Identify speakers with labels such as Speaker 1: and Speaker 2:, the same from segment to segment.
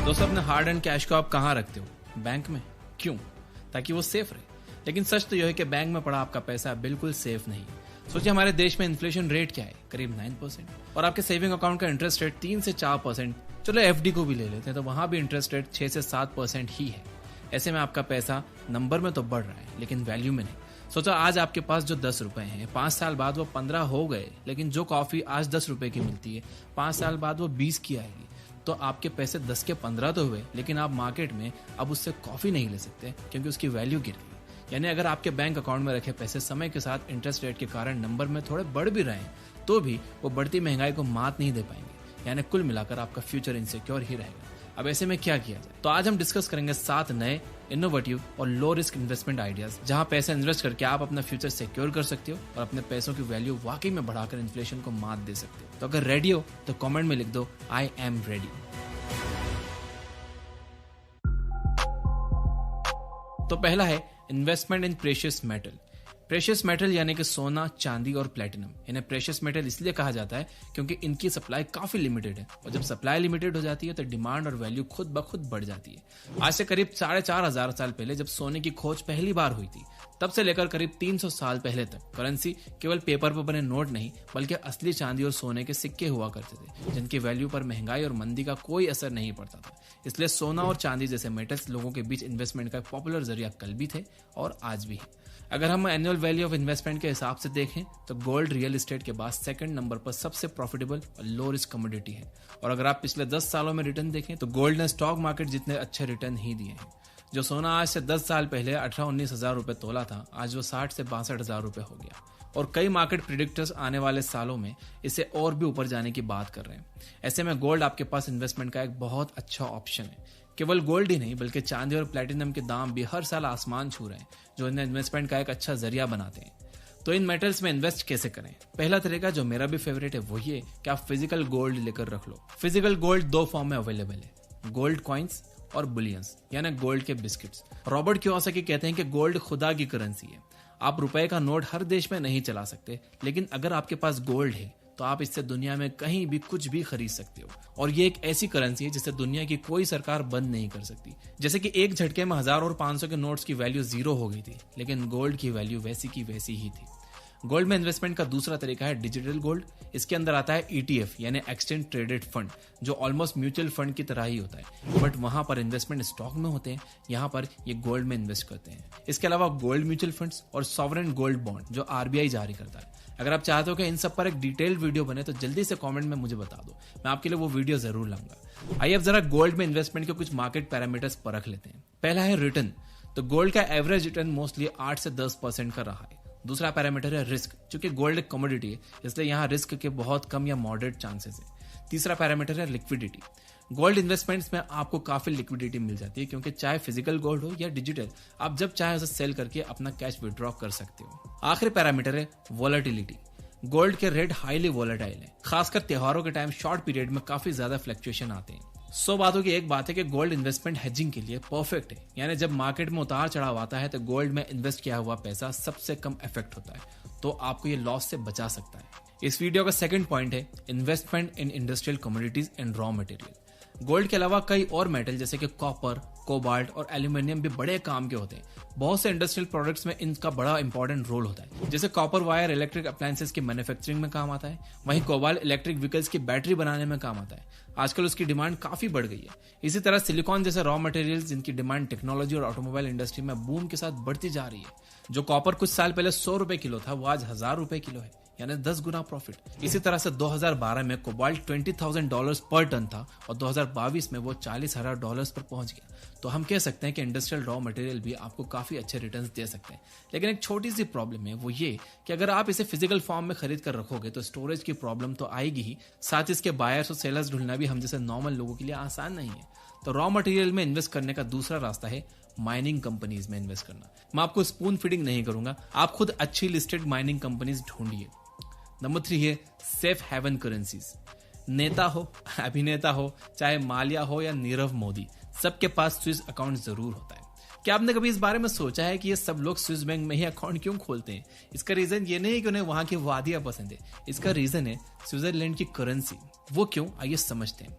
Speaker 1: दोस्तों, अपने hard and cash को आप कहाँ रखते हो? बैंक में। क्यों? ताकि वो सेफ रहे। लेकिन सच तो यह है कि बैंक में पड़ा आपका पैसा बिल्कुल सेफ नहीं है। सोचिए, हमारे देश में इन्फ्लेशन रेट क्या है? करीब 9%। और आपके सेविंग अकाउंट का इंटरेस्ट रेट 3 से 4%। चलो एफडी को भी ले लेते हैं तो वहां भी इंटरेस्ट रेट 6 से 7% ही है। ऐसे में आपका पैसा नंबर में तो बढ़ रहा है लेकिन वैल्यू में नहीं। सोचो, आज आपके पास जो 10 रुपए हैं, 5 साल बाद वो 15 हो गए, लेकिन जो कॉफी आज 10 रुपए की मिलती है 5 साल बाद वो 20 की आएगी। तो आपके पैसे 10 के 15 तो हुए, लेकिन आप मार्केट में अब उससे कॉफी नहीं ले सकते क्योंकि उसकी वैल्यू गिर गई। यानी अगर आपके बैंक अकाउंट में रखे पैसे समय के साथ इंटरेस्ट रेट के कारण नंबर में थोड़े बढ़ भी रहे हैं तो भी वो बढ़ती महंगाई को मात नहीं दे पाएंगे। यानी कुल मिलाकर आपका फ्यूचर इनसिक्योर ही रहेगा। अब ऐसे में क्या किया जाए? तो आज हम डिस्कस करेंगे 7 नए इनोवेटिव और लो रिस्क इन्वेस्टमेंट आइडियाज, जहां पैसे इन्वेस्ट करके आप अपना फ्यूचर सिक्योर कर सकते हो और अपने पैसों की वैल्यू वाकई में बढ़ाकर इन्फ्लेशन को मात दे सकते हो। तो अगर रेडी हो तो कमेंट में लिख दो, आई एम रेडी। तो पहला है इन्वेस्टमेंट इन प्रेशियस मेटल। प्रेशियस मेटल यानी कि सोना, चांदी और प्लेटिनम। इन्हें प्रेशियस मेटल इसलिए कहा जाता है क्योंकि इनकी सप्लाई काफी लिमिटेड है, और जब सप्लाई लिमिटेड हो जाती है तो डिमांड और वैल्यू खुद ब खुद बढ़ जाती है। आज से करीब 4,500 साल पहले जब सोने की खोज पहली बार हुई थी, तब से लेकर करीब 300 साल पहले तक करेंसी केवल पेपर पर बने नोट नहीं बल्कि असली चांदी और सोने के सिक्के हुआ करते थे, जिनकी वैल्यू पर महंगाई और मंदी का कोई असर नहीं पड़ता था। इसलिए सोना और चांदी जैसे मेटल्स लोगों के बीच इन्वेस्टमेंट का पॉपुलर जरिया कल भी थे और आज भी है। अगर हम एनुअल वैल्यू ऑफ इन्वेस्टमेंट के हिसाब से देखें तो गोल्ड रियल एस्टेट के बाद सेकंड नंबर पर सबसे प्रॉफिटेबल और लो रिस्क कमोडिटी है। और अगर आप पिछले 10 सालों में रिटर्न देखें तो गोल्ड ने स्टॉक मार्केट जितने अच्छे रिटर्न ही दिए हैं। जो सोना आज से 10 साल पहले 18-19 हजार रुपए तोला था, आज वो 60 से 62 हजार रुपए हो गया। और कई मार्केट प्रिडिक्टर्स आने वाले सालों में इसे और भी ऊपर जाने की बात कर रहे हैं। ऐसे में गोल्ड आपके पास इन्वेस्टमेंट का एक बहुत अच्छा ऑप्शन है। केवल गोल्ड ही नहीं बल्कि चांदी और प्लेटिनम के दाम भी हर साल आसमान छू रहे हैं, जो इन्हें इन्वेस्टमेंट का एक अच्छा जरिया बनाते हैं। तो इन मेटल्स में इन्वेस्ट कैसे करें? पहला तरीका जो मेरा भी फेवरेट है वो ये कि आप फिजिकल गोल्ड लेकर रख लो। फिजिकल गोल्ड 2 फॉर्म में अवेलेबल है, गोल्ड कॉइन्स और बुलियंस, यानी गोल्ड के बिस्किट्स। रॉबर्ट कियोसाकी कहते हैं कि गोल्ड खुदा की करेंसी है। आप रुपए का नोट हर देश में नहीं चला सकते, लेकिन अगर आपके पास गोल्ड है तो आप इससे दुनिया में कहीं भी कुछ भी खरीद सकते हो। और ये एक ऐसी करेंसी है जिसे दुनिया की कोई सरकार बंद नहीं कर सकती। जैसे कि एक झटके में 1000 और 500 के नोट्स की वैल्यू 0 हो गई थी, लेकिन गोल्ड की वैल्यू वैसी की वैसी ही थी। गोल्ड में इन्वेस्टमेंट का दूसरा तरीका है डिजिटल गोल्ड। इसके अंदर आता है ETF यानी एक्सचेंज ट्रेडेड फंड, जो ऑलमोस्ट म्यूचुअल फंड की तरह ही होता है, बट वहां पर इन्वेस्टमेंट स्टॉक में होते हैं, यहाँ पर ये गोल्ड में इन्वेस्ट करते हैं। इसके अलावा गोल्ड म्यूचुअल फंड्स और सॉवरेन गोल्ड बॉन्ड जो RBI जारी करता है। अगर आप चाहते हो कि इन सब पर एक डिटेल्ड वीडियो बने तो जल्दी से कमेंट में मुझे बता दो, मैं आपके लिए वो वीडियो जरूर लाऊंगा। आइए अब जरा गोल्ड में इन्वेस्टमेंट के कुछ मार्केट पैरामीटर्स परख लेते हैं। पहला है रिटर्न। तो गोल्ड का एवरेज रिटर्न मोस्टली 8 से 10% का रहा है। दूसरा पैरामीटर है रिस्क, क्योंकि गोल्ड एक कमोडिटी है इसलिए यहाँ रिस्क के बहुत कम या मॉडरेट चांसेस है। तीसरा पैरामीटर है लिक्विडिटी। गोल्ड इन्वेस्टमेंट्स में आपको काफी लिक्विडिटी मिल जाती है, क्योंकि चाहे फिजिकल गोल्ड हो या डिजिटल, आप जब चाहे उसे सेल करके अपना कैश विड्रॉ कर सकते हो। आखिरी पैरामीटर है वॉलेटिलिटी। गोल्ड के रेट हाईली वॉलेटाइल है, खासकर त्योहारों के टाइम शॉर्ट पीरियड में काफी ज्यादा फ्लक्चुएशन आते हैं। 100 बातों की एक बात है कि गोल्ड इन्वेस्टमेंट हेजिंग के लिए परफेक्ट है। यानी जब मार्केट में उतार चढ़ाव आता है तो गोल्ड में इन्वेस्ट किया हुआ पैसा सबसे कम इफेक्ट होता है, तो आपको ये लॉस से बचा सकता है। इस वीडियो का सेकंड पॉइंट है investment in industrial commodities and raw material. Gold के अलावा कई और मेटल जैसे कि कॉपर, कोबाल्ट और एल्यूमिनियम भी बड़े काम के होते हैं। बहुत से इंडस्ट्रियल प्रोडक्ट्स में इनका बड़ा इंपॉर्टेंट रोल होता है। जैसे कॉपर वायर इलेक्ट्रिक अप्लायंसेस की मैन्युफैक्चरिंग में काम आता है, वहीं कोबाल्ट इलेक्ट्रिक व्हीकल्स की बैटरी बनाने में काम आता है। आजकल उसकी डिमांड काफी बढ़ गई है। इसी तरह सिलिकॉन जैसे रॉ मटेरियल्स जिनकी डिमांड टेक्नोलॉजी और ऑटोमोबाइल इंडस्ट्री में बूम के साथ बढ़ती जा रही है। जो कॉपर कुछ साल पहले 100 रुपए किलो था, वो आज 1000 रुपए किलो है, यानी 10 गुना प्रॉफिट। इसी तरह से 2012 में कोबाल्ट $20,000 पर टन था और 2022 में वो $40,000 पर पहुंच गया। तो हम कह सकते हैं कि इंडस्ट्रियल रॉ मटेरियल भी आपको काफी अच्छे रिटर्न्स दे सकते हैं। लेकिन एक छोटी सी प्रॉब्लम है, वो ये कि अगर आप इसे फिजिकल फॉर्म में खरीद कर रखोगे तो स्टोरेज की प्रॉब्लम तो आएगी ही, साथ इसके बायर्स और सेलर्स ढूंढना भी हम जैसे नॉर्मल लोगों के लिए आसान नहीं है। तो रॉ मटेरियल में इन्वेस्ट करने का दूसरा रास्ता है माइनिंग कंपनीज में इन्वेस्ट करना। मैं आपको स्पून फीडिंग नहीं करूंगा, आप खुद अच्छी लिस्टेड माइनिंग कंपनीज ढूंढिए। नंबर 3 है सेफ हेवन करेंसीज। नेता हो, अभिनेता हो, चाहे माल्या हो या नीरव मोदी, सबके पास स्विस अकाउंट जरूर होता है। क्या आपने कभी इस बारे में सोचा है कि ये सब लोग स्विस बैंक में ही अकाउंट क्यों खोलते हैं? इसका रीजन ये नहीं कि उन्हें वहां की वादियां पसंद है, इसका रीजन है स्विट्जरलैंड की करेंसी। वो क्यों, आइए समझते हैं।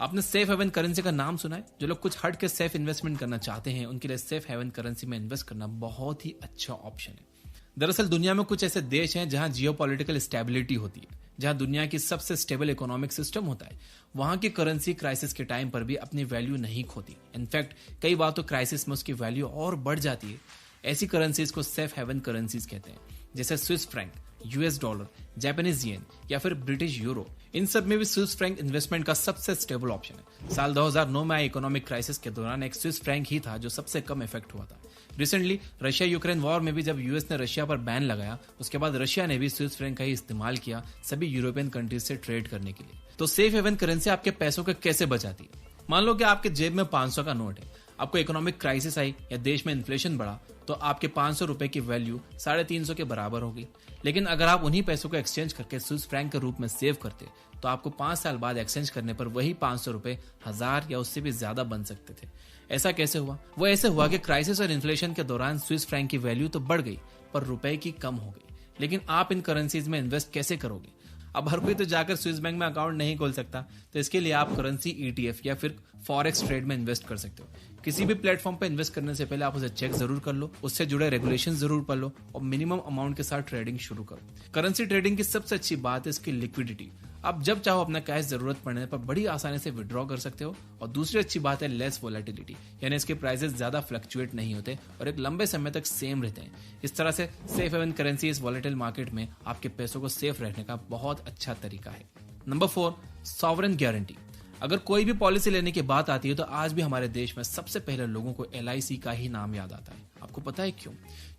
Speaker 1: आपने सेफ हेवन करेंसी का नाम सुना है? जो लोग कुछ हट के सेफ इन्वेस्टमेंट करना चाहते हैं उनके लिए सेफ हेवन करेंसी में इन्वेस्ट करना बहुत ही अच्छा ऑप्शन है। दरअसल दुनिया में कुछ ऐसे देश हैं जहां जियोपॉलिटिकल स्टेबिलिटी होती है, जहां दुनिया की सबसे स्टेबल इकोनॉमिक सिस्टम होता है। वहां की करेंसी क्राइसिस के टाइम पर भी अपनी वैल्यू नहीं खोती, इनफैक्ट कई बार तो क्राइसिस में उसकी वैल्यू और बढ़ जाती है। ऐसी करेंसीज को सेफ हेवन करेंसीज कहते हैं, जैसे Swiss franc, US dollar, Japanese yen या फिर ब्रिटिश यूरो। इन सब में भी स्विस फ्रैंक इन्वेस्टमेंट का सबसे स्टेबल ऑप्शन है। साल 2009 में आई इकोनॉमिक क्राइसिस के दौरान एक स्विस फ्रैंक ही था जो सबसे कम इफेक्ट हुआ था। रिसेंटली रशिया यूक्रेन वॉर में भी जब यूएस ने रशिया पर बैन लगाया, उसके बाद रशिया ने भी स्विस फ्रैंक का ही इस्तेमाल किया सभी यूरोपियन कंट्रीज से ट्रेड करने के लिए। तो सेफ हेवन करेंसी आपके पैसों को कैसे बचाती है? मान लो कि आपके जेब में 500 का नोट है, आपको इकोनॉमिक क्राइसिस आई या देश में इन्फ्लेशन बढ़ा तो आपके 500 रुपए की वैल्यू 350 के बराबर होगी। लेकिन अगर आप उन्हीं पैसों को एक्सचेंज करके स्विस फ्रैंक के रूप में सेव करते तो आपको 5 साल बाद एक्सचेंज करने पर वही 500 रुपए 1000 या उससे भी ज्यादा बन सकते थे। ऐसा कैसे हुआ? वो ऐसे हुआ कि क्राइसिस और इन्फ्लेशन के दौरान स्विस फ्रैंक की वैल्यू तो बढ़ गई पर रुपए की कम हो गई। लेकिन आप इन करेंसीज में इन्वेस्ट कैसे करोगे? अब हर कोई तो जाकर स्विस बैंक में अकाउंट नहीं खोल सकता, तो इसके लिए आप करेंसी ईटीएफ या फिर फॉरेक्स ट्रेड में इन्वेस्ट कर सकते हो। किसी भी प्लेटफॉर्म पर इन्वेस्ट करने से पहले आप उसे चेक जरूर कर लो, उससे जुड़े रेगुलेशन जरूर पढ़ लो और मिनिमम अमाउंट के साथ ट्रेडिंग शुरू करो। करेंसी ट्रेडिंग की सबसे अच्छी बात है इसकी लिक्विडिटी। आप जब चाहो अपना कैश जरूरत पड़ने पर बड़ी आसानी से विड्रॉ कर सकते हो। और दूसरी अच्छी बात है लेस वोलेटिलिटी, यानी इसके प्राइसेस ज्यादा फ्लक्चुएट नहीं होते और एक लंबे समय तक सेम रहते हैं। इस तरह से सेफ हेवन करेंसी इस वॉलेटाइल मार्केट में आपके पैसों को सेफ रखने का बहुत अच्छा तरीका है। Number 4, sovereign guarantee. अगर कोई भी पॉलिसी लेने की बात आती है तो आज भी हमारे देश में सबसे पहले लोगों को LIC का ही नाम याद आता है। आपको पता है क्यों?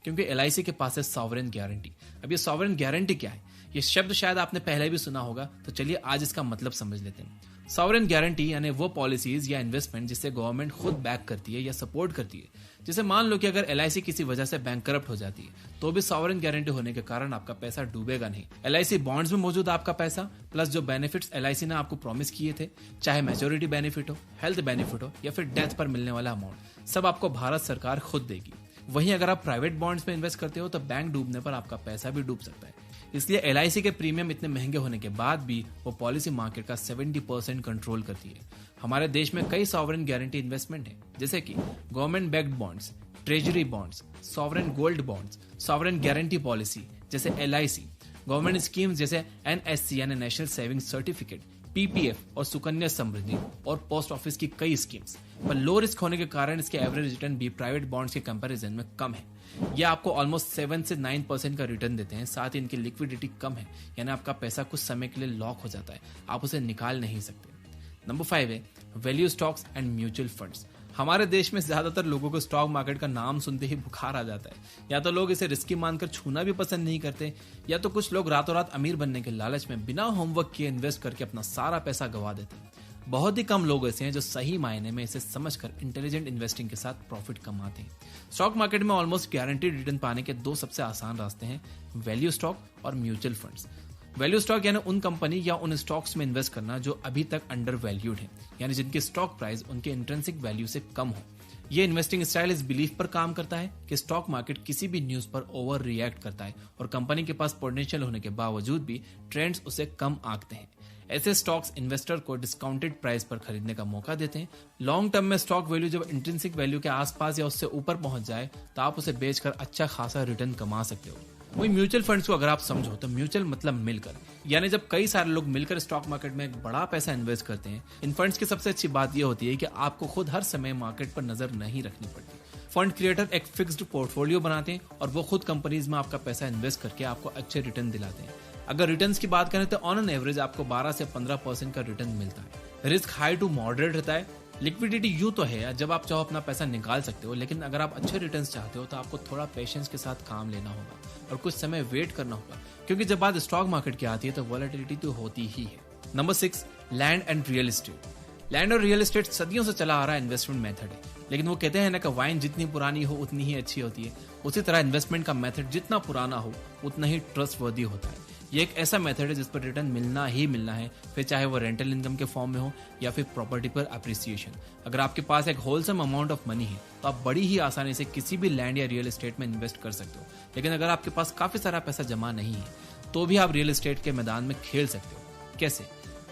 Speaker 1: क्योंकि LIC के पास है सॉवरेन गारंटी। अब ये सॉवरेन गारंटी क्या है? ये शब्द शायद आपने पहले भी सुना होगा, तो चलिए आज इसका मतलब समझ लेते हैं। सॉवरेन गारंटी यानी वो पॉलिसीज या इन्वेस्टमेंट जिसे गवर्नमेंट खुद बैक करती है या सपोर्ट करती है। जैसे मान लो कि अगर LIC किसी वजह से बैंकरप्ट हो जाती है तो भी सॉवरेन गारंटी होने के कारण आपका पैसा डूबेगा नहीं। LIC बॉन्ड्स में मौजूद आपका पैसा प्लस जो बेनिफिट्स LIC ने आपको प्रॉमिस किए थे, चाहे मैच्योरिटी बेनिफिट हो, हेल्थ बेनिफिट हो या फिर डेथ पर मिलने वाला अमाउंट, सब आपको भारत सरकार खुद देगी। वहीं अगर आप प्राइवेट बॉन्ड्स में इन्वेस्ट करते हो तो बैंक डूबने पर आपका पैसा भी डूब सकता है। इसलिए LIC के प्रीमियम इतने महंगे होने के बाद भी वो पॉलिसी मार्केट का 70% कंट्रोल करती है। हमारे देश में कई सॉवरेन गारंटी इन्वेस्टमेंट है, जैसे कि government backed bonds, treasury bonds, sovereign gold bonds, sovereign guarantee policy जैसे LIC, गवर्नमेंट स्कीम्स जैसे NSC यानी नेशनल सेविंग सर्टिफिकेट, PPF और सुकन्या समृद्धि और पोस्ट ऑफिस की कई स्कीम्स। पर लो रिस्क होने के कारण इसके एवरेज रिटर्न भी प्राइवेट बॉन्ड्स के कंपैरिजन में कम है। ये आपको ऑलमोस्ट 7 से 9% का रिटर्न देते हैं। साथ ही इनकी लिक्विडिटी कम है, यानी आपका पैसा कुछ समय के लिए लॉक हो जाता है, आप उसे निकाल नहीं सकते। नंबर 5 है value stocks and mutual funds. हमारे देश में ज्यादातर लोगों को स्टॉक मार्केट का नाम सुनते ही बुखार आ जाता है। या तो लोग इसे रिस्की मानकर छूना भी पसंद नहीं करते, या तो कुछ लोग रातों रात अमीर बनने के लालच में बिना होमवर्क किए इन्वेस्ट करके अपना सारा पैसा गवा देते हैं। बहुत ही कम लोग ऐसे हैं जो सही मायने में इसे समझकर इंटेलिजेंट इन्वेस्टिंग के साथ प्रॉफिट कमाते हैं। स्टॉक मार्केट में ऑलमोस्ट गारंटीड रिटर्न पाने के 2 सबसे आसान रास्ते हैं, वैल्यू स्टॉक और म्यूचुअल फंड्स। वैल्यू स्टॉक यानी उन कंपनी या उन स्टॉक्स में इन्वेस्ट करना जो अभी तक अंडर वैल्यूड है, यानी जिनकी स्टॉक प्राइस उनके इंट्रिंसिक वैल्यू से कम हो। ये इन्वेस्टिंग स्टाइल इस बिलीफ पर काम करता है कि स्टॉक मार्केट किसी भी न्यूज पर ओवर रिएक्ट करता है और कंपनी के पास पोटेंशियल होने के बावजूद भी ट्रेंड्स उसे कम आंकते हैं। ऐसे स्टॉक्स इन्वेस्टर को डिस्काउंटेड प्राइस पर खरीदने का मौका देते हैं। लॉन्ग टर्म में स्टॉक वैल्यू जब इंट्रिंसिक वैल्यू के आसपास या उससे ऊपर पहुंच जाए तो आप उसे बेचकर अच्छा खासा रिटर्न कमा सकते हो। वही म्यूचुअल फंड्स को अगर आप समझो तो म्यूचुअल मतलब मिलकर, यानी जब कई सारे लोग मिलकर स्टॉक मार्केट में एक बड़ा पैसा इन्वेस्ट करते हैं। इन फंड्स की सबसे अच्छी बात यह होती है कि आपको खुद हर समय मार्केट पर नजर नहीं रखनी पड़ती। फंड क्रिएटर एक फिक्स्ड पोर्टफोलियो बनाते हैं और वो खुद कंपनीज में आपका पैसा इन्वेस्ट करके आपको अच्छे रिटर्न दिलाते हैं। अगर रिटर्न्स की बात करें तो ऑन एन एवरेज आपको 12 से 15% का रिटर्न मिलता है। रिस्क हाई टू मॉडरेट रहता है। लिक्विडिटी यूं तो है, जब आप चाहो अपना पैसा निकाल सकते हो, लेकिन अगर आप अच्छे रिटर्न्स चाहते हो तो आपको थोड़ा पेशेंस के साथ काम लेना होगा और कुछ समय वेट करना होगा, क्योंकि जब बात स्टॉक मार्केट की आती है तो वॉलेटिलिटी तो होती ही है। Number 6, land and real estate. Land और रियल एस्टेट सदियों से चला आ रहा इन्वेस्टमेंट मेथड है, लेकिन वो कहते हैं ना कि वाइन जितनी पुरानी हो उतनी ही अच्छी होती है। उसी तरह इन्वेस्टमेंट का मेथड जितना पुराना हो उतना ही ट्रस्टवर्दी होता है। ये एक ऐसा मेथड है जिस पर रिटर्न मिलना ही मिलना है, फिर चाहे वो रेंटल इनकम के फॉर्म में हो या फिर प्रॉपर्टी पर अप्रिसिएशन। अगर आपके पास एक होलसम अमाउंट ऑफ मनी है तो आप बड़ी ही आसानी से किसी भी लैंड या रियल एस्टेट में इन्वेस्ट कर सकते हो। लेकिन अगर आपके पास काफी सारा पैसा जमा नहीं है तो भी आप रियल एस्टेट के मैदान में खेल सकते हो। कैसे?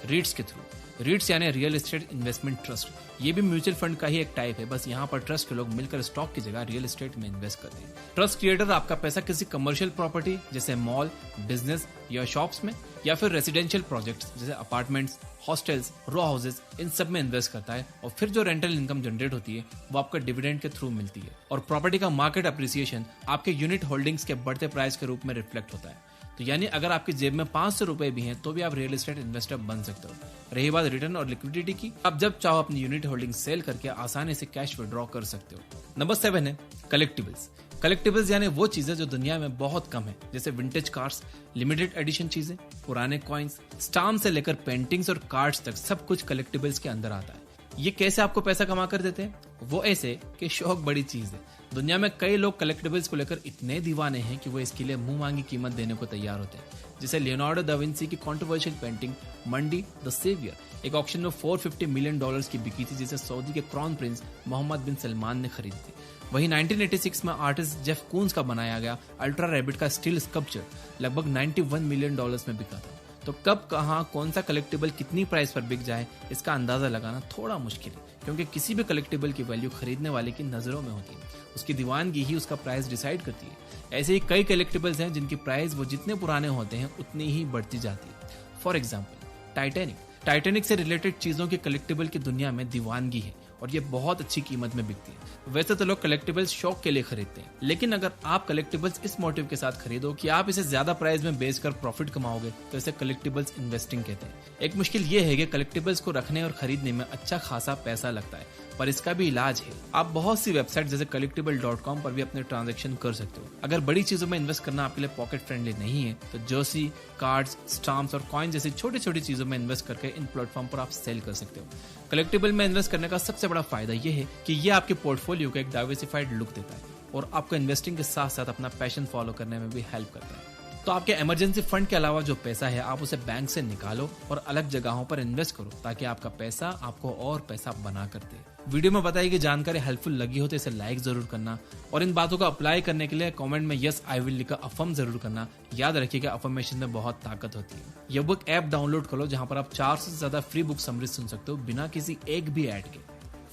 Speaker 1: रीट्स के थ्रू। रीट्स यानी रियल एस्टेट इन्वेस्टमेंट ट्रस्ट, ये भी म्यूचुअल फंड का ही एक टाइप है, बस यहाँ पर ट्रस्ट के लोग मिलकर स्टॉक की जगह रियल एस्टेट में इन्वेस्ट करते हैं। ट्रस्ट क्रिएटर आपका पैसा किसी कमर्शियल प्रॉपर्टी जैसे मॉल, बिजनेस या शॉप्स में, या फिर रेसिडेंशियल प्रोजेक्ट्स जैसे अपार्टमेंट्स, हॉस्टल्स, रो हाउसेज, इन सब में इन्वेस्ट करता है और फिर जो रेंटल इनकम जनरेट होती है वो आपका डिविडेंड के थ्रू मिलती है। और प्रॉपर्टी का मार्केट अप्रिसिएशन आपके यूनिट होल्डिंग्स के बढ़ते प्राइस के रूप में रिफ्लेक्ट होता है। तो यानी अगर आपकी जेब में 500 रुपए भी हैं तो भी आप रियल एस्टेट इन्वेस्टर बन सकते हो। रही बात रिटर्न और लिक्विडिटी की, आप जब चाहो अपनी यूनिट होल्डिंग सेल करके आसानी से कैश विड्रॉ कर सकते हो। नंबर 7 है कलेक्टिबल्स। कलेक्टिबल्स यानी वो चीजें जो दुनिया में बहुत कम है, जैसे विंटेज कार्स, लिमिटेड एडिशन चीजें, पुराने कॉइन्स, स्टाम्प से लेकर पेंटिंग्स और कार्ड्स तक सब कुछ कलेक्टिबल्स के अंदर आता है। ये कैसे आपको पैसा कमा कर देते हैं? वो ऐसे कि शौक बड़ी चीज है। दुनिया में कई लोग कलेक्टिबल्स को लेकर इतने दीवाने हैं कि वो इसके लिए मुंह मांगी कीमत देने को तैयार होते हैं। जैसे लियोनार्डो दा विंसी की controversial painting Mundi the saviour एक ऑक्शन में $450 मिलियन की बिकी थी, जिसे सऊदी के crown prince Mohammed bin Salman ने खरीदी थी। वहीं 1986 में आर्टिस्ट जेफ कून्स का बनाया गया अल्ट्रा रैबिट का स्टील स्कल्पचर लगभग $91 मिलियन में बिका था। तो कब, कहां, कौन सा कलेक्टिबल कितनी प्राइस पर बिक जाए इसका अंदाजा लगाना थोड़ा मुश्किल है, क्योंकि किसी भी कलेक्टिबल की वैल्यू खरीदने वाले की नजरों में होती है। उसकी दीवानगी ही उसका प्राइस डिसाइड करती है। ऐसे ही कई कलेक्टिबल्स हैं जिनकी प्राइस वो जितने पुराने होते हैं उतनी ही बढ़ती जाती है। फॉर एग्जाम्पल टाइटैनिक से रिलेटेड चीजों की कलेक्टिबल की दुनिया में दीवानगी है और ये बहुत अच्छी कीमत में बिकती है। वैसे तो लोग कलेक्टिबल्स शौक के लिए खरीदते हैं, लेकिन अगर आप कलेक्टिबल्स इस मोटिव के साथ खरीदो कि आप इसे ज्यादा प्राइस में बेचकर प्रॉफिट कमाओगे, तो इसे कलेक्टिबल्स इन्वेस्टिंग कहते हैं। एक मुश्किल ये है कि कलेक्टिबल्स को रखने और खरीदने में अच्छा खासा पैसा लगता है, पर इसका भी इलाज है। आप बहुत सी वेबसाइट जैसे collectible.com पर भी अपने ट्रांजैक्शन कर सकते हो। अगर बड़ी चीजों में इन्वेस्ट करना आपके लिए पॉकेट फ्रेंडली नहीं है, तो जर्सी, कार्ड्स, स्टाम्प्स और कॉइन जैसी छोटी छोटी चीजों में इन्वेस्ट करके इन प्लेटफॉर्म पर आप सेल कर सकते हो। कलेक्टिबल में इन्वेस्ट करने का सबसे बड़ा फायदा यह है कि ये आपके पोर्टफोलियो को एक डाइवर्सिफाइड लुक देता है और आपको इन्वेस्टिंग के साथ साथ अपना पैशन फॉलो करने में भी हेल्प करता है। तो आपके इमरजेंसी फंड के अलावा जो पैसा है आप उसे बैंक से निकालो और अलग जगहों पर इन्वेस्ट करो, ताकि आपका पैसा आपको और पैसा बना कर दे। वीडियो में बताई गई जानकारी हेल्पफुल लगी हो तो इसे लाइक जरूर करना और इन बातों को अप्लाई करने के लिए कमेंट में यस आई विल लिखकर अफर्म जरूर करना। याद रखिएगा अफर्मेशन में बहुत ताकत होती है। ये बुक ऐप डाउनलोड करो जहां पर आप 400 से ज्यादा फ्री बुक समरी सुन सकते हो बिना किसी एक भी ऐड के।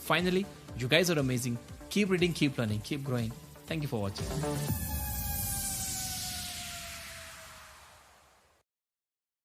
Speaker 1: Finally, you guys are amazing. Keep reading, keep learning, keep growing. Thank you for watching.